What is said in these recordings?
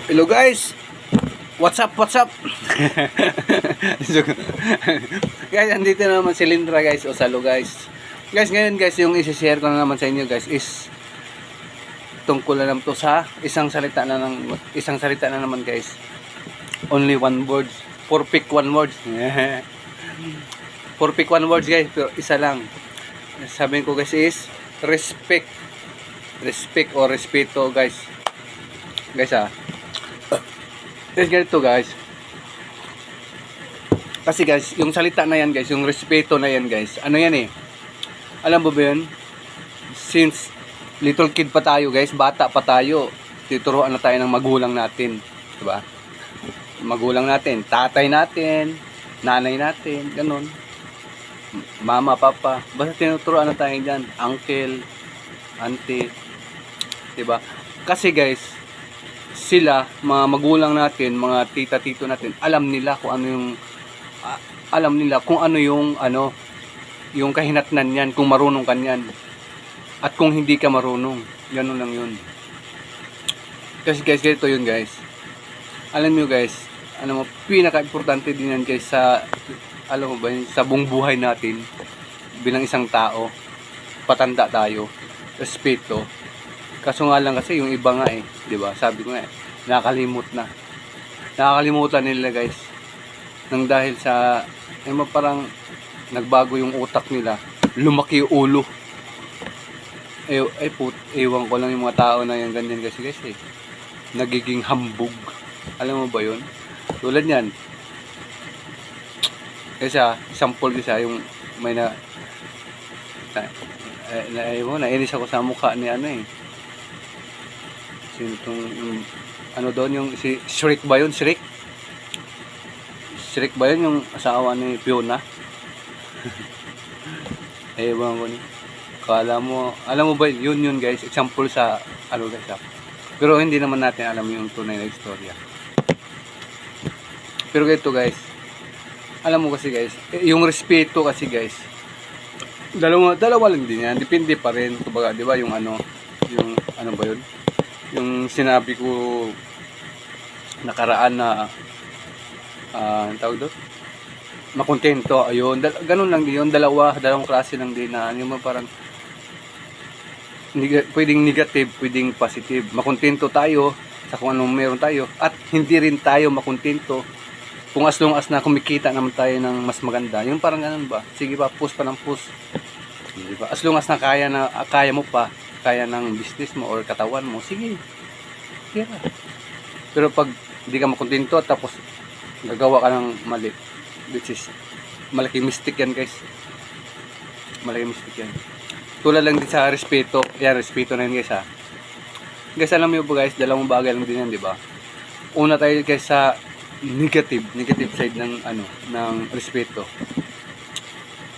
Hello guys, what's up, what's up? Guys, andito na naman si Lindra guys, o Salo guys. Guys, ngayon guys, yung isi-share ko na naman sa inyo guys is tungkol na naman to sa isang salita na naman guys. Only one word, for pick one words. For pick one words guys, pero isa lang. Sabihin ko guys is respect. Respect o respeto guys. Guys Guys, ganito guys. Kasi guys, yung salita na yan guys, yung respeto na yan guys, ano yan eh. Alam mo ba yun? Since little kid pa tayo guys, bata pa tayo, tituruan na tayo ng magulang natin. Diba? Magulang natin, tatay natin, nanay natin, ganun. Mama, papa, basta tinuturuan na tayo dyan. Uncle, auntie. Diba? Kasi guys, sila, mga magulang natin, mga tita-tito natin, alam nila kung ano yung yung kahinatnan niyan, kung marunong ka niyan at kung hindi ka marunong. Ganun lang yun. Kasi guys, ganito yun guys. Alam niyo guys, pinaka-importante din yan guys sa sa buong buhay natin bilang isang tao. Patanda tayo, respeto. Kaso nga lang kasi yung iba nga eh, 'di ba? Sabi ko nga, nakakalimutan nila guys. Nang dahil sa parang nagbago yung utak nila, lumaki yung ulo. Ewan ko lang yung mga tao na yan ganyan kasi guys eh. Nagiging hambog. Alam mo ba 'yun? Tulad niyan. Kasi example isa yung may nainis ako sa mukha ni sino tong yung si Shrek ba yun? Shrek ba yun yung asawa ni Fiona? Ewan ko ni. Alam mo ba yun guys, example sa guys. Pero hindi naman natin alam yung tunay na istorya. Pero ganito guys, alam mo kasi guys, yung respeto kasi guys, dalawa lang din yan, depende pa rin kumbaga, di ba, yung ba yun, yung sinabi ko nakaraan na tawag doon, makontento, ayun, ganun lang din yun, dalawang klase lang din na yung parang pwedeng negative, pwedeng positive. Makontento tayo sa kung anong meron tayo at hindi rin tayo makontento kung as long as na kumikita naman tayo ng mas maganda. Yung parang ganun ba, sige pa, push pa ng push, di ba? As long as na kaya mo pa, kaya ng business mo or katawan mo, sige, yeah. Pero pag hindi ka makontento at tapos gagawa ka ng mali, which is malaking mistake yan guys, malaking mistake yan. Tulad lang din sa respeto, yan, respeto na yun guys guys, alam mo ba guys, dalawang bagay lang din yan, di ba? Una tayo guys sa negative side ng respeto.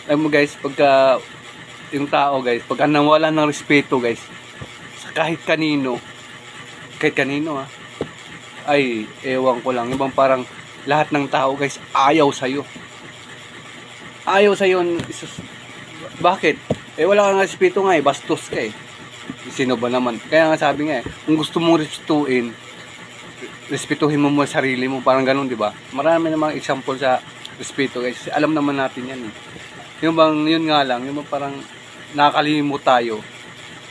Alam mo guys, pagka yung tao guys, pagka nawala ng respeto guys sa kahit kanino ay ewan ko lang, ibang parang lahat ng tao guys ayaw sa'yo. Bakit? Wala kang respeto nga eh, bastos ka eh. Sino ba naman? Kaya nga sabi nga eh, kung gusto mong respetuhin mo muna sarili mo, parang ganun, di ba? Marami namang example sa respeto guys, alam naman natin yan eh. Yun nga lang, yung parang nakakalimot tayo.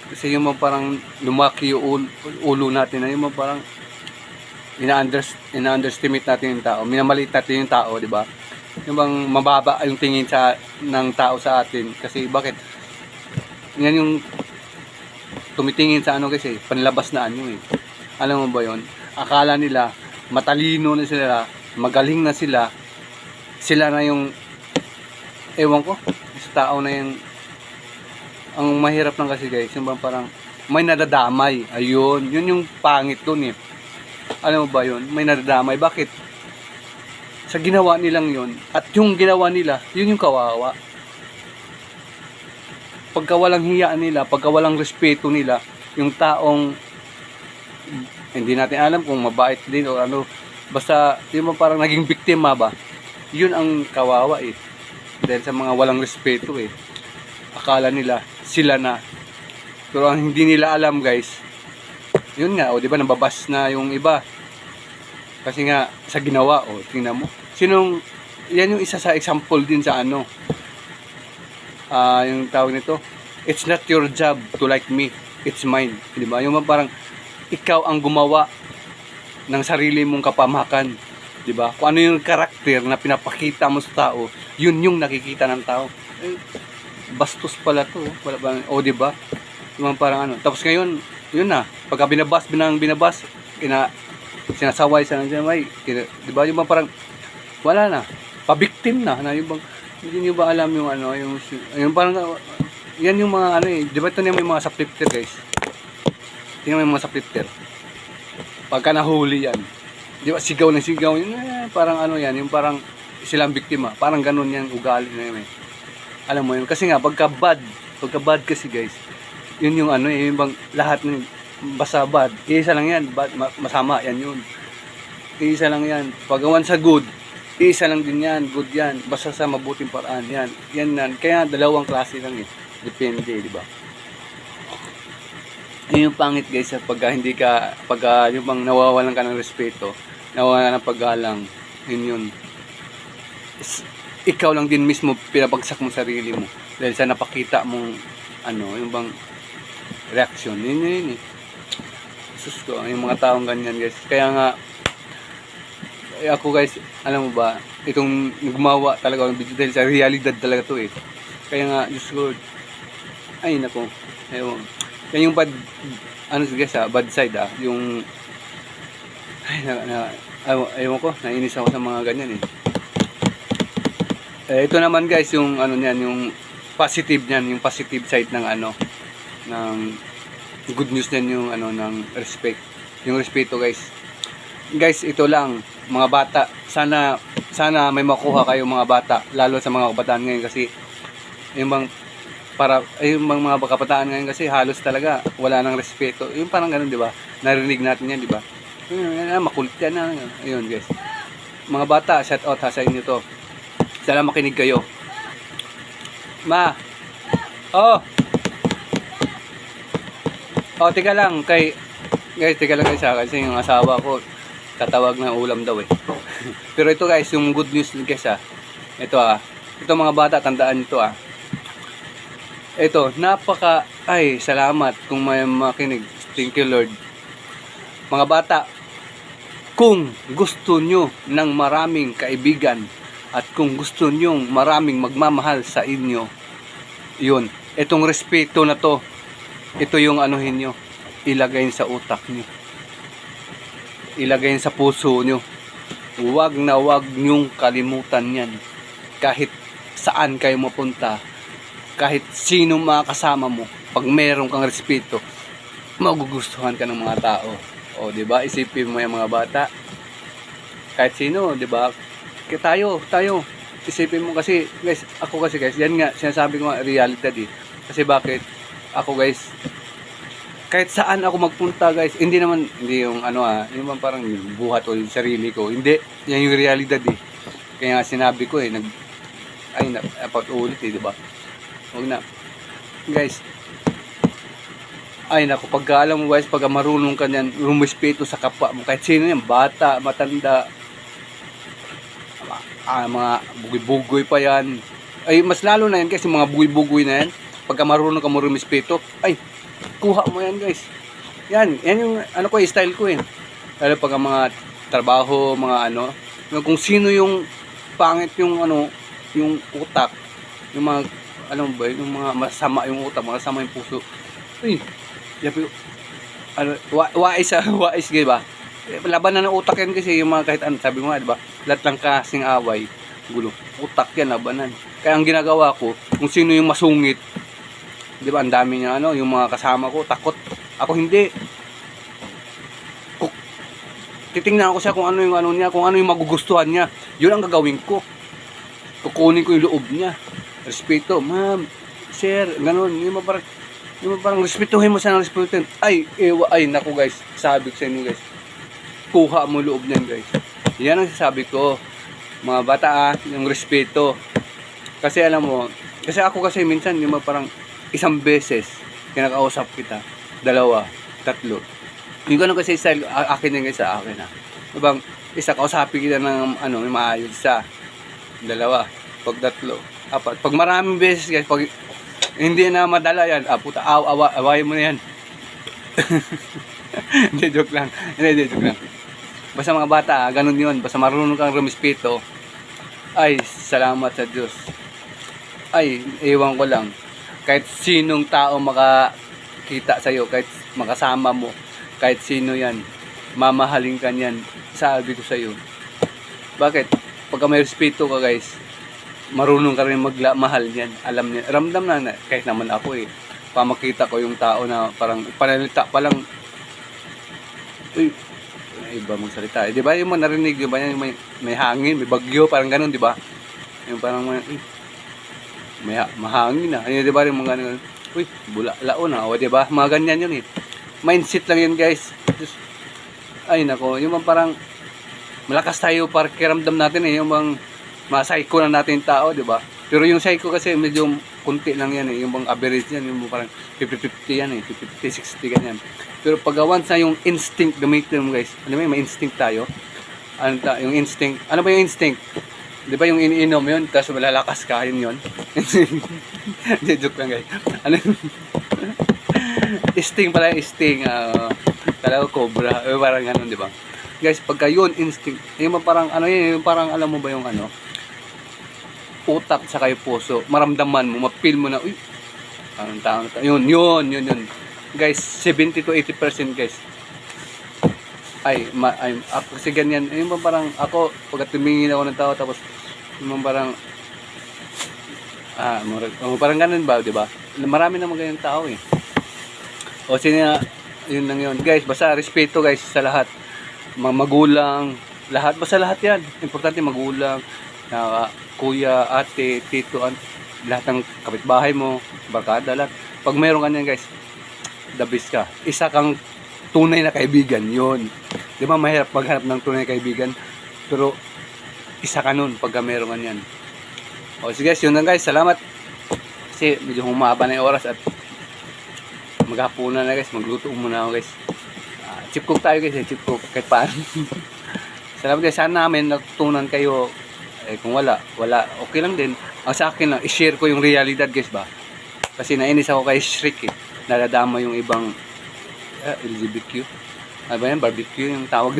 Kasi yung parang lumaki yung ulo natin na yung parang ina-underestimate natin yung tao, minamaliit natin yung tao, di ba? Yung bang mababa yung tingin ng tao sa atin. Kasi bakit? Yan yung tumitingin sa kasi panlabas na eh. Alam mo ba yon? Akala nila matalino na sila, magaling na sila na yung ewan ko sa tao na yung ang mahirap lang kasi guys, yung parang may nadadamay. Ayun, yun yung pangit dun eh. Alam mo ba yun? May nadadamay. Bakit? Sa ginawa nilang yun at yung ginawa nila, yun yung kawawa. Pagka walang hiyaan nila, pagka walang respeto nila, yung taong hindi natin alam kung mabait din o basta yung parang naging biktima ba, yun ang kawawa eh. Dahil sa mga walang respeto eh, akala nila sila na, pero ang hindi nila alam guys, yun nga, o di ba, nababas na yung iba. Kasi nga, sa ginawa, tingnan mo. Yan yung isa sa example din sa ano, yung tawag nito, it's not your job to like me, it's mine. Diba? Yung parang, ikaw ang gumawa ng sarili mong kapamakan. Diba? Kung ano yung karakter na pinapakita mo sa tao, yun yung nakikita ng tao. Bastos pala to. Wala ba? Diba? Yung parang ano. Tapos ngayon, yun na. Pagka binabas, sinasaway sa nandiyan, diba? Yung parang, wala na. Pabiktim na. Yung bang, hindi nyo ba alam yung ano, yung parang, yan yung mga ano eh. Diba ito niya may mga shoplifter guys. Tingnan mo yung mga shoplifter. Pagka nahuli yan, di ba, sigaw ng sigaw, parang ano yan, yung parang silang biktima, parang ganun yan, ugali na yun eh. Alam mo yun, kasi nga, pagka bad kasi guys, yun yung ano eh, yung bang lahat ng basta bad, isa lang yan, bad, masama, yan yun. Isa lang yan, pagawan sa good, isa lang din yan, good yan, basta sa mabuting paraan, yan, kaya dalawang klase lang eh, depende, di ba? Yun yung pangit guys, pagka yung bang nawawalan ka ng respeto, nawawalan ng paggalang, yun. Ikaw lang din mismo pinabagsak mo sarili mo dahil sa napakita mong ano, yung bang reaction, yun eh. Sus ko, yung mga taong ganyan guys. Kaya nga, ako guys, alam mo ba, itong gumawa talaga ng video dahil sa realidad talaga to eh. Kaya nga, Diyos Lord, ay nako, ewan. Yan yung bad, ano guys bad side yung, ewan ko, nainis ako sa mga ganyan eh. Ito naman guys, yung ano niyan, yung positive niyan, yung positive side ng ano, ng good news niyan, yung ano, ng respect. Yung respeto guys. Guys, ito lang, mga bata, sana may makuha kayo mga bata, lalo sa mga kabataan ngayon kasi, yung bang, yung mga kabataan ngayon kasi halos talaga wala nang respeto. Yung parang ganun, di ba? Narinig natin yan, di ba? Makulit yan na. Ayun, guys. Mga bata, shout out sa inyo to. Sana makinig kayo. Ma. Tika lang guys, kasi yung asawa ko tatawag na ulam daw eh. Pero ito guys, yung good news guys Ito ito mga bata, tandaan nito Ito, salamat kung may makinig. Thank you Lord. Mga bata, kung gusto nyo ng maraming kaibigan at kung gusto nyo maraming magmamahal sa inyo, yun, itong respeto na to, ito yung anuhin nyo, ilagay sa utak nyo, ilagay sa puso nyo. Huwag nyong kalimutan yan. Kahit saan kayo mapunta, kahit sino makakasama mo, pag meron kang respeto, magugustuhan ka ng mga tao. Di ba? Isipin mo yung mga bata. Kahit sino, di ba? Tayo. Isipin mo kasi, guys, ako kasi guys, yan nga, sinasabi ko nga, realidad eh. Kasi bakit? Ako guys, kahit saan ako magpunta guys, hindi yung ano yung parang buhat o yung sarili ko. Hindi, yan yung realidad eh. Kaya nga sinabi ko eh, dapat ulit eh, di ba? Huwag na. Guys, naku, pagka alam mo guys, pagka marunong ka niyan, rumispeto sa kapwa mo, kahit sino yan, bata, matanda, mga bugoy-bugoy pa yan. Mas lalo na yan guys, yung mga bugoy-bugoy na yan, pagka marunong ka mo rumispeto, kuha mo yan guys. Yan yung ano ko, style ko eh. Lalo pagka mga trabaho, mga ano, kung sino yung pangit yung ano, yung utak, yung mga alam mo ba, yung mga masama yung utak, masama yung puso. Wais ba? Laban na ng utak yan kasi yung mga kahit ano, sabi mo nga, di ba? Lahat lang kasing away, gulo. Utak yan, labanan. Kaya ang ginagawa ko, kung sino yung masungit, di ba, ang dami niya yung mga kasama ko, takot. Ako hindi. Titingnan ko siya kung ano yung niya, kung ano yung magugustuhan niya. Yun ang gagawin ko. Kukunin ko yung loob niya. Respeto, ma'am, sir, ganun. Yung parang respetuhin mo siya ng respetuhin. Naku guys, sabi ko sa inyo guys, kuha mo loob niyan guys. Yan ang sasabi ko, mga bata yung respeto. Kasi alam mo, kasi ako kasi minsan yung parang isang beses kinakausap kita, 2, 3. Yung gano'n kasi style, akin yan guys, akin Ibang isa kausapin kita ng ano, may maayos, isa, dalawa, pag tatlo, apat. Pag maraming beses guys, pag hindi na madala yan, puta, awayin mo na yan. Hindi, joke lang. Hindi, joke lang. Basta mga bata, ganun yun. Basta marunong kang rumispeto, ay, salamat sa Diyos. Ay, ewan ko lang. Kahit sinong tao makakita sa'yo, kahit makasama mo, kahit sino yan, mamahalin ka niyan, sabi ko sa'yo. Bakit? Pagka may respeto ka guys, marunong ka rin magmahal niyan. Alam niya, ramdam na, kahit naman ako pamakita ko yung tao na parang panalita pa lang, uy, iba mong salita. Di ba yung mo narinig, di ba yung may hangin, may bagyo, parang ganun, di ba? Yung parang may mahangin na. Ayun, di ba yung mga ganun, uy, laon na, o di ba? Mga ganyan yun Mindset lang yun guys. Just, ay nako, yung parang malakas tayo para kiramdam natin yung bang ma-psycho na natin yung tao, di ba? Pero yung psycho kasi medyo kunti lang yan yung bang average yan, yung parang 50-50 yan 50-60 ganyan. Pero pag once na yung instinct gamitin mo guys, alam mo may instinct tayo. Yung instinct, ano ba yung instinct? Di ba yung iniinom yun, tapos malalakas ka, yun. Joke lang guys. Ano sting pala yung sting, talaga cobra, parang ganun, di ba? Guys, pagka yun, instinct, yung parang, yung parang, alam mo ba yung utak sa kayo puso, maramdaman mo, mapil mo na, uy, anong tao na yun. Guys, 70 to 80% guys. Ako kasi ganyan, yung parang, ako, pagka tumingin ako ng tao, tapos, yung parang, parang ganun ba, di ba? Marami naman ganyang tao O, yun lang yun. Guys, basta respeto guys sa lahat. Mga magulang, lahat, basta lahat yan. Importante magulang, kuya, ate, tito, lahat ng kapitbahay mo, barkada, lahat. Pag mayroon ka niyan guys, the best ka. Isa kang tunay na kaibigan, yun. Di ba mahirap maghanap ng tunay na kaibigan? Pero, isa ka nun pagka mayroon ka niyan. O sige guys, yun lang guys. Salamat. Kasi medyo humaba na yung oras at maghapunan na guys. Magluto muna ako guys. Chip cook tayo guys. Chip cook kahit paano. Salamat guys. Sana namin natutunan kayo. Kung wala, okay lang din. Ang sa akin lang, i-share ko yung realidad guys ba. Kasi nainis ako kay Shriek Nadadama yung ibang LGBTQ. Ano ba yan? Barbecue yung tawag.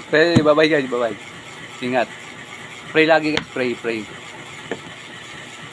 Pero bye-bye guys. Bye-bye. Ingat. Pray lagi guys. Pray.